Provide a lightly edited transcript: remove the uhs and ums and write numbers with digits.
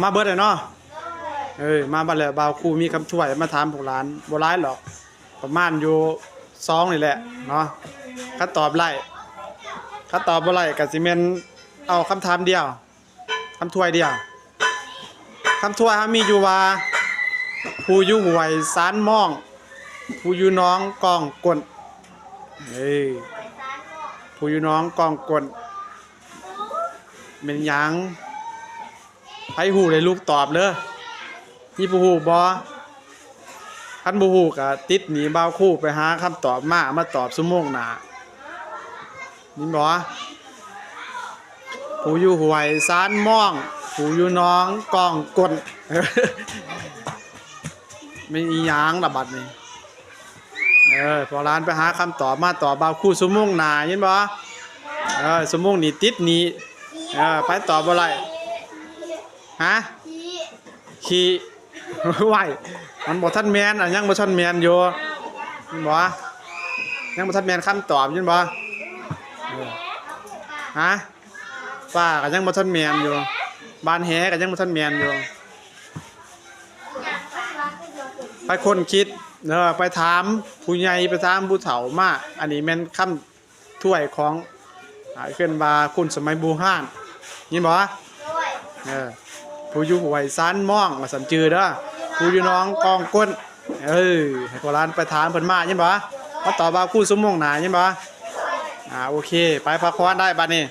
มาเบิดเลยเนาะมาบัดแล้วบ่าวครูมีคำช่วยมาถามพวกหลานบ่หลายหรอกประมาณอยู่2นี่แหละเนาะถ้าตอบไล่ถ้าตอบบ่ไล่ก็สิแม่นเอาคำถามเดียวคำช่วยเดียวคำช่วยมีอยู่ว่าผู้อยู่ห้วยสานม่องผู้อยู่น้องกองกลผู้อยู่น้องกองกลเป็นหยังไผฮู้ได้ลูกตอบเด้อมีผู้ฮู้บ่คันบ่ฮู้ก็ติดหนีบ่าวครูไปหาคำตอบมาตอบชั่วโมงหน้านี่บ่ผู้อยู่ห้วยสานม่องผู้อยู่น้องกองกลไม่อีหยังล่ะบัดนี้พอร้านไปหาคำตอบมาตอบบ่าวครูชั่วโมงหน้าเห็นบ่ชั่วโมงนี้ติดหนีไปตอบบ่ไรฮะขี่ไหวมันบ่ทันแมนยังบ่ทันแมนอยู่ยินบ่ยังบ่ทันแมนคำตอบยินบ่ฮะป้าก็ยังบ่ทันแมนอยู่บ้านแหก็ยังบ่ทันแมนอยู่ไปคนคิดไปถามผู้ใหญ่ไปถามผู้เฒ่ามาอันนี้แม่นคำถ้วยของขึ้นมาคุณสมัยบูฮ่านยินบ่ผู้อยู่ห้วยสานม่องว่าสันจือเด้อผู้อยู่น้องกองก้นให้โบราณไปถามเพิ่นมายินบ่มาตอบบ่าวครูชั่วโมงหน้ายินบ่โอเคไปพักผ่อนได้บัดนี้